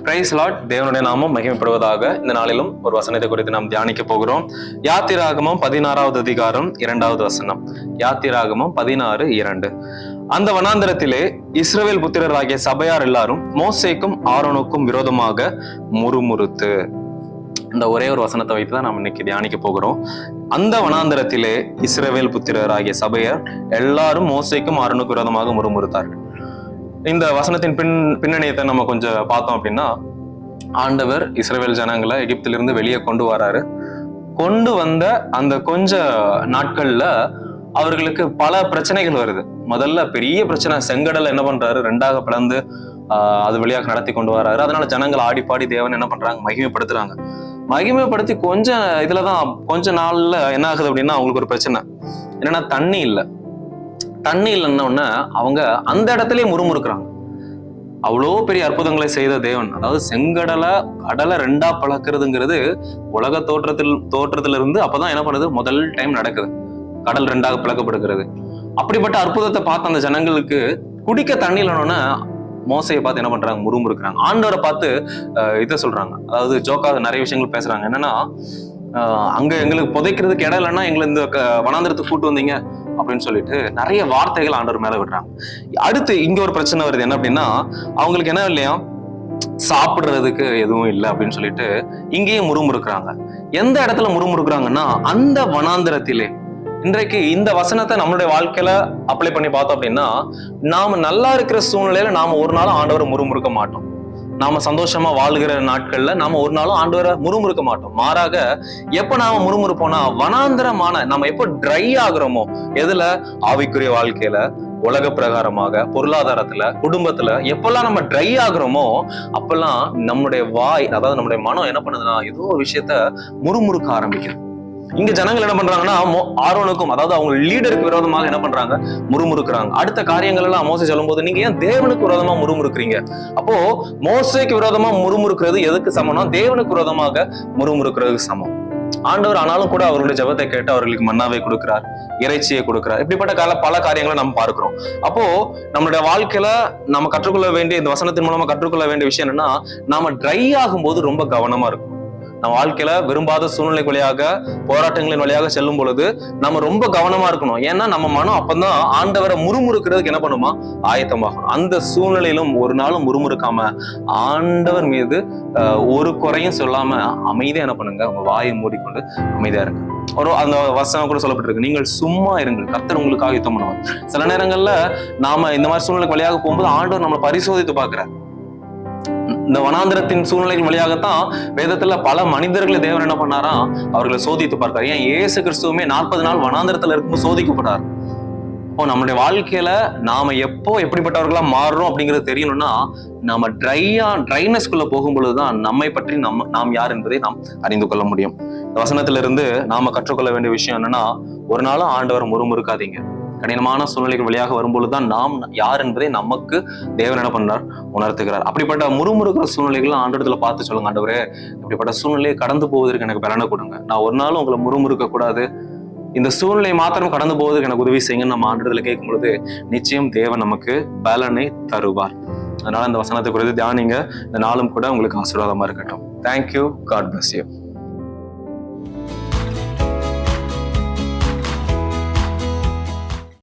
Price Lord. தேவனுடைய நாமம் மகிமைப்படுவதாக. இந்த நாளிலும் ஒரு வசனத்தை குறித்து நாம் தியானிக்க போகிறோம். யாத்திராகமம் 16வது அதிகாரம் 2வது வசனம். யாத்திராகமம் 16:2. அந்த வனாந்தரத்திலே இஸ்ரவேல் புத்திரராகிய சபையார் எல்லாரும் மோசேக்கும் ஆரோனுக்கும் விரோதமாக முறுமுறுத்து. இந்த ஒரே ஒரு வசனத்தை வைத்துதான் நாம் இன்னைக்கு தியானிக்க போகிறோம். அந்த வனாந்தரத்திலே இஸ்ரவேல் புத்திரராகிய சபையார் எல்லாரும் மோசேக்கும் ஆரோனுக்கும் விரோதமாக முறுமுறுத்தார்கள். இந்த வசனத்தின் பின்னணியத்தை நம்ம கொஞ்சம் பார்த்தோம் அப்படின்னா, ஆண்டவர் இஸ்ரவேல் ஜனங்களை எகிப்திலிருந்து வெளியே கொண்டு வராரு. கொண்டு வந்த அந்த கொஞ்ச நாட்கள்ல அவர்களுக்கு பல பிரச்சனைகள் வருது. முதல்ல பெரிய பிரச்சனை, செங்கடலை என்ன பண்றாரு, ரெண்டாக பிளந்து அது வழியாக நடத்தி கொண்டு வராரு. அதனால ஜனங்கள் ஆடி பாடி தேவன் என்ன பண்றாங்க, மகிமைப்படுத்துறாங்க. மகிமைப்படுத்தி கொஞ்ச நாள்ல என்ன ஆகுது அப்படின்னா, அவங்களுக்கு ஒரு பிரச்சனை என்னன்னா, தண்ணி இல்லை. தண்ணி இல்லைன்னா அவங்க அந்த இடத்துலயே முறுமுறுக்கிறாங்க. அவ்வளோ பெரிய அற்புதங்களை செய்த தேவன், அதாவது கடலை ரெண்டா பழக்கிறதுங்கிறது உலக தோற்றத்துல இருந்து அப்பதான் என்ன பண்ணுது, முதல் டைம் நடக்குது. கடல் ரெண்டாக பிளக்கப்படுகிறது. அப்படிப்பட்ட அற்புதத்தை பார்த்த அந்த ஜனங்களுக்கு குடிக்க தண்ணி இல்லைன்னு மோசையை பார்த்து என்ன பண்றாங்க, முறுமுறுக்கிறாங்க. ஆண்டவரை பார்த்து இதை சொல்றாங்க, அதாவது ஜோக்காக நிறைய விஷயங்கள் பேசுறாங்க. என்னன்னா, அங்க எங்களுக்கு புதைக்கிறதுக்கு இடம் இல்லைன்னா எங்களை இந்த வனாந்திரத்துக்கு கூட்டு வந்தீங்க அப்படின்னு சொல்லிட்டு நிறைய வார்த்தைகள் ஆண்டவர் மேல விடுறாங்க. அடுத்து இங்க ஒரு பிரச்சனை வருது. என்ன அப்படின்னா, அவங்களுக்கு என்ன இல்லையா, சாப்பிடுறதுக்கு எதுவும் இல்லை அப்படின்னு சொல்லிட்டு இங்கேயும் முறுமுறுக்கிறாங்க. எந்த இடத்துல முறுமுறுக்கிறாங்கன்னா, அந்த வனாந்திரத்திலே. இன்றைக்கு இந்த வசனத்தை நம்மளுடைய வாழ்க்கையில அப்ளை பண்ணி பார்த்தோம் அப்படின்னா, நாம நல்லா இருக்கிற சூழ்நிலையில நாம ஒரு நாளும் ஆண்டவரை முறுமுறுக்க மாட்டோம். நாம சந்தோஷமா வாழ்கிற நாட்கள்ல நாம ஒரு நாளும் ஆண்டவரை முறுமுறுக்க மாட்டோம். மாறாக எப்ப நாம முறுமுறுப்போம்னா, வனாந்திரமான நம்ம எப்போ ட்ரை ஆகுறோமோ, எதுல, ஆவிக்குரிய வாழ்க்கையில, உலக பிரகாரமாக, பொருளாதாரத்துல, குடும்பத்துல எப்பெல்லாம் நம்ம ட்ரை ஆகுறோமோ அப்பெல்லாம் நம்முடைய வாய், அதாவது நம்முடைய மனம் என்ன பண்ணுதுன்னா, ஏதோ ஒரு விஷயத்த முறுமுறுக்க ஆரம்பிக்கும். இங்க ஜனங்கள் என்ன பண்றாங்கன்னா, ஆரோனுக்கும், அதாவது அவங்க லீடருக்கு விரோதமாக என்ன பண்றாங்க, முறுமுறுக்கிறாங்க. அடுத்த காரியங்கள் எல்லாம் மோசே சொல்லும் போது, நீங்க ஏன் தேவனுக்கு விரோதமா முறுமுறுக்கிறீங்க? அப்போ மோசேக்கு விரோதமா முறுமுறுக்கிறது எதுக்கு சமம்னா, தேவனுக்கு விரோதமாக முறுமுறுக்கிறதுக்கு சமம். ஆண்டவர் ஆனாலும் கூட அவர்களுடைய ஜெபத்தை கேட்டு அவர்களுக்கு மன்னாவை கொடுக்கிறார், இறைச்சியை கொடுக்கிறார். இப்படிப்பட்ட பல காரியங்களை நம்ம பார்க்கிறோம். அப்போ நம்மளுடைய வாழ்க்கையில நம்ம கற்றுக்கொள்ள வேண்டிய, இந்த வசனத்தின் மூலமா கற்றுக்கொள்ள வேண்டிய விஷயம் என்னன்னா, நாம ட்ரை ஆகும் போது ரொம்ப கவனமா இருக்கும். நம்ம வாழ்க்கையில விரும்பாத சூழ்நிலை வழியாக, போராட்டங்களின் வழியாக செல்லும் பொழுது நம்ம ரொம்ப கவனமா இருக்கணும். ஏன்னா நம்ம மனம் அப்பதான் ஆண்டவரை முறுமுறுக்கிறதுக்கு என்ன பண்ணுமா, ஆயத்தமாகணும். அந்த சூழ்நிலையிலும் ஒரு நாளும் முறுமுறுக்காம ஆண்டவர் மீது ஒரு குறையும் சொல்லாம அமைதியா என்ன பண்ணுங்க, உங்க வாயை மூடிக்கொண்டு அமைதியா இருங்க. அந்த வசனம் கூட சொல்லப்பட்டிருக்கு, நீங்கள் சும்மா இருங்கள், கர்த்தர் உங்களுக்காக யுத்தம் பண்ணுவார். சில நேரங்கள்ல நாம இந்த மாதிரி சூழ்நிலை வழியாக போகும்போது ஆண்டவர் நம்மளை பரிசோதித்து பார்க்கிறார். இந்த வனாந்திரத்தின் சூழ்நிலைகள் வழியாகத்தான் வேதத்துல பல மனிதர்களை தேவன் என்ன பண்ணாராம், அவர்களை சோதித்து பார்க்கிறார். ஏன் இயேசு கிறிஸ்துவுமே 40 நாள் வனாந்திரத்துல இருக்கும்போது சோதிக்கப்பட்டார். இப்போ நம்மளுடைய வாழ்க்கையில நாம எப்போ எப்படிப்பட்டவர்களா மாறுறோம் அப்படிங்கிறது தெரியணும்னா, நாம ட்ரைனஸ்குள்ள போகும் பொழுதுதான் நம்மை பற்றி நாம் யார் என்பதை நாம் அறிந்து கொள்ள முடியும். இந்த வசனத்துல இருந்து நாம கற்றுக்கொள்ள வேண்டிய விஷயம் என்னன்னா, ஒரு நாளும் ஆண்டவர் முறுமுறுக்காதீங்க. கடினமான சூழ்நிலைகள் வழியாக வரும்பொழுதுதான் நாம் யார் என்பதை நமக்கு தேவன் என்ன பண்றார், உணர்த்துகிறார். அப்படிப்பட்ட முறுமுறுக்கிற சூழ்நிலைகள் ஆண்டவரத்துல பார்த்து சொல்லுங்க, ஆண்டவரே இப்படிப்பட்ட சூழ்நிலையை கடந்து போவதற்கு எனக்கு பலனை கொடுங்க. நான் ஒரு நாளும் உங்களை முறுமுறுக்க கூடாது, இந்த சூழ்நிலை மாத்திரம் கடந்து போவதற்கு எனக்கு உதவி செய்யுங்க. நம்ம ஆண்டவரத்துல கேட்கும் பொழுது நிச்சயம் தேவன் நமக்கு பலனை தருவார். அதனால இந்த வசனத்தை குறித்து தியானிங்க. இந்த நாளும் கூட உங்களுக்கு ஆசீர்வாதமா இருக்கட்டும். தேங்க்யூ. God bless you.